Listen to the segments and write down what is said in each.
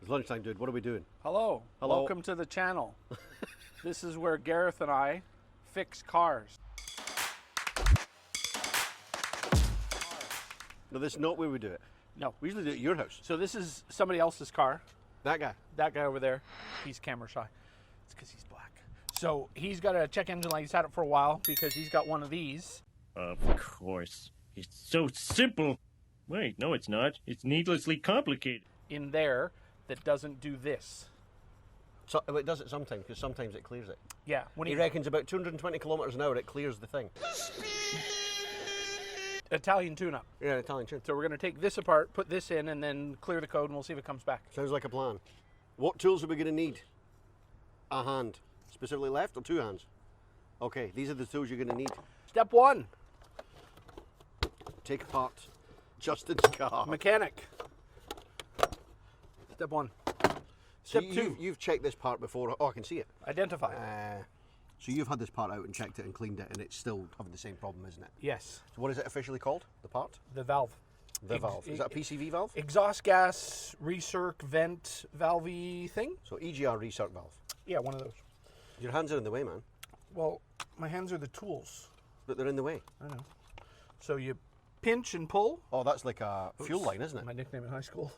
It's lunchtime, dude. What are we doing? Hello. Hello. Welcome to the channel. This is where Gareth and I fix cars. No, this is not where we do it. No. We usually do it at your house. So this is somebody else's car. That guy. That guy over there, he's camera shy. It's because he's black. So he's got a check engine light. He's had it for a while because he's got one of these. Of course. It's so simple. Wait, no it's not. It's needlessly complicated. In there that doesn't do this. So, it does it sometimes, because sometimes it clears it. Yeah. When He reckons about 220 kilometres an hour it clears the thing. Italian tune-up. Yeah, Italian tune. So we're going to take this apart, put this in, and then clear the code, and we'll see if it comes back. Sounds like a plan. What tools are we going to need? A hand. Specifically left or two hands? Okay, these are the tools you're going to need. Step one, Take apart Justin's car. mechanic. Step one. Step two, You've checked this part before. Oh, I can see it. identify. So you've had this part out and checked it and cleaned it, and it's still having the same problem, isn't it? Yes, So what is it officially called? The part? the valve. The valve. Is that a PCV valve? Exhaust gas recirc vent valve thing? So EGR recirc valve. Yeah, one of those. Your hands are in the way, man. Well, my hands are the tools. But they're in the way. I know. So you pinch and pull. Oh, that's like a fuel line, isn't it? My nickname in high school.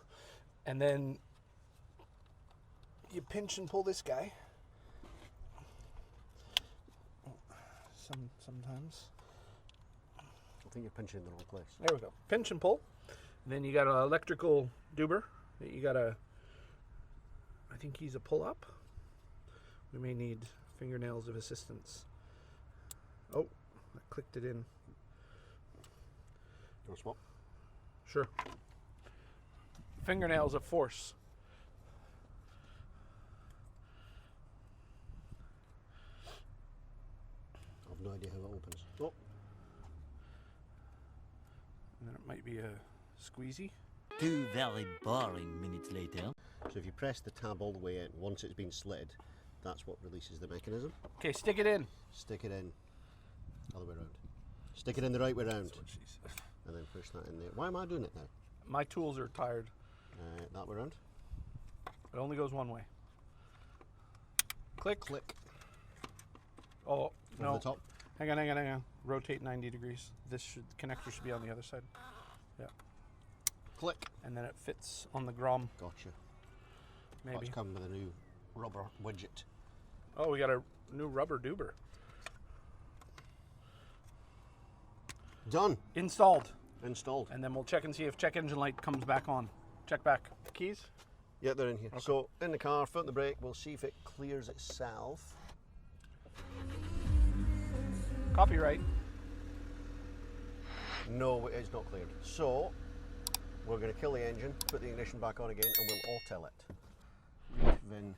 And then you pinch and pull this guy. Sometimes. I think you're pinching in the wrong place. There we go. Pinch and pull. Then you got an electrical duber that you got to, I think he's a pull up. We may need fingernails of assistance. Oh, I clicked it in. You want to swap? Sure. Fingernails of force. I've no idea how it opens. Oh, And then it might be a squeezy. 2 very boring minutes later. so if you press the tab all the way in, once it's been slid, that's what releases the mechanism. Okay, stick it in. Stick it in. Other way around. Stick it in the right way round. That's what she said. And then push that in there. Why am I doing it now? My tools are tired. That way round. It only goes one way. Click. Click. Oh, Over no. the top. Hang on. Rotate 90 degrees. Connector should be on the other side. Yeah. Click. And then it fits on the grom, Gotcha. maybe. That's come with a new rubber widget. Oh, we got a new rubber duber. Done. Installed. Installed. And then we'll check and see if check engine light comes back on. Check back. Keys? Yeah, they're in here. Okay. So in the car, foot on the brake, we'll see if it clears itself. Copyright. No, it's not cleared. So we're going to kill the engine, put the ignition back on again, and we'll Autel it. Then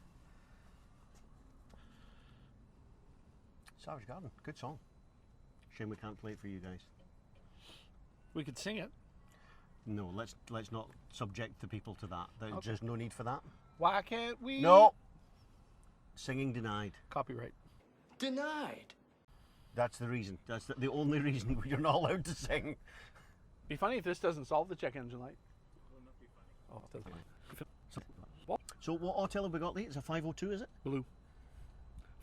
Savage Garden, good song. Shame we can't play it for you guys. We could sing it. No, let's not subject the people to that. There's Okay. just no need for that. Why can't we? No. Singing denied. Copyright. Denied. That's the reason. That's the only reason you're not allowed to sing. Be funny if this doesn't solve the check engine light. Will not be funny. Oh, it doesn't. What? So what Autel have we got there? It's a 502, is it? Blue.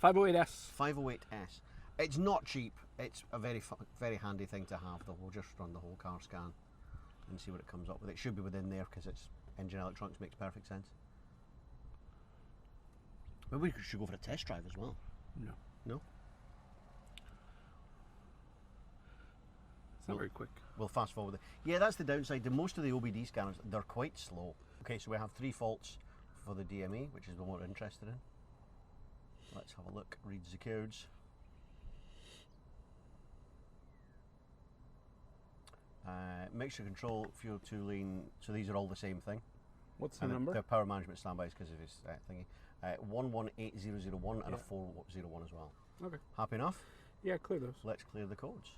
508S. 508S. It's not cheap. It's a very handy thing to have though. We'll just run the whole car scan and see what it comes up with. It should be within there because it's engine electronics, makes perfect sense. Maybe we should go for a test drive as well. No. No? It's not very quick. We'll fast forward it. Yeah, that's the downside. Most of the OBD scanners, they're quite slow. Okay, so we have 3 faults for the DME, which is the one we're interested in. Let's have a look. Reads the codes. Mixture control, fuel tooling, so these are all the same thing. What's the And number? the power management standbys because of his thingy. 118001 and Yeah. a 401 as well. Okay. Happy enough? Yeah, clear those. Let's clear the codes.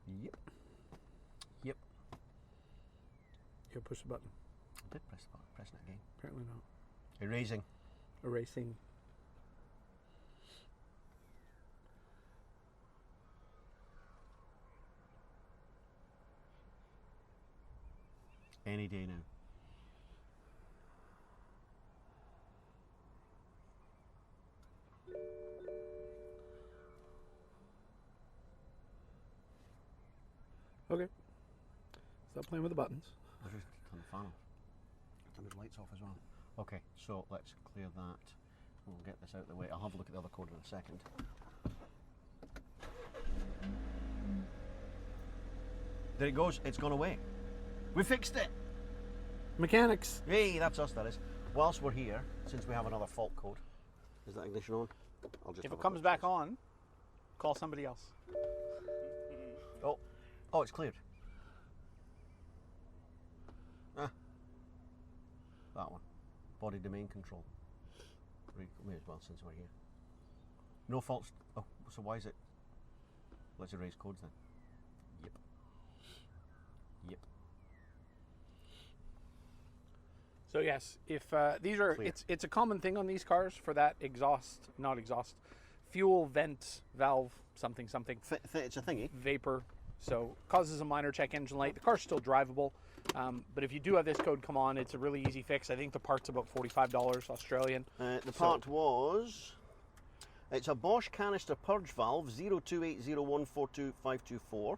Yep. Yep. Yeah, push the button. I did press the button. Pressing it again. Apparently not. Erasing. Erasing. Any day now. Okay. Stop playing with the buttons. I'll just turn the fan off. Turn the lights off as well. Okay, so let's clear that. We'll get this out of the way. I'll have a look at the other code in a second. There it goes. It's gone away. We fixed it. Mechanics. Hey, that's us, that is. Whilst we're here, since we have another fault code, is that ignition on? I'll just If have it a comes quick back check. on, call somebody else. Oh, it's cleared. Ah, that one. Body domain control. May as well since we're here. No faults. Oh, so why is it? Let's erase codes then. Yep. Yep. So yes, if these are, Clear. it's a common thing on these cars for that fuel vent valve something It's a thingy. vapor. So causes a minor check engine light. The car's still drivable, but if you do have this code come on, it's a really easy fix. I think the part's about $45 Australian. The part was. It's a Bosch canister purge valve 02801425524,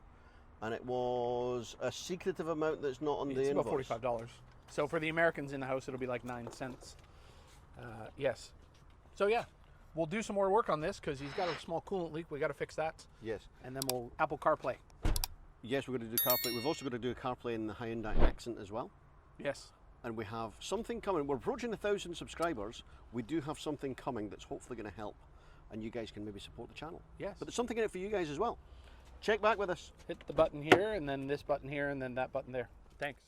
and it was a secretive amount that's not on the It's invoice. about $45. So for the Americans in the house, it'll be like 9 cents. Yes. So yeah, we'll do some more work on this because he's got a small coolant leak. We got to fix that, Yes. and then we'll Apple CarPlay. Yes, we're going to do CarPlay. We've also got to do CarPlay in the Hyundai Accent as well. Yes. And we have something coming. We're approaching 1,000 subscribers. We do have something coming that's hopefully going to help, and you guys can maybe support the channel. Yes. But there's something in it for you guys as well. Check back with us. Hit the button here, and then this button here, and then that button there. Thanks.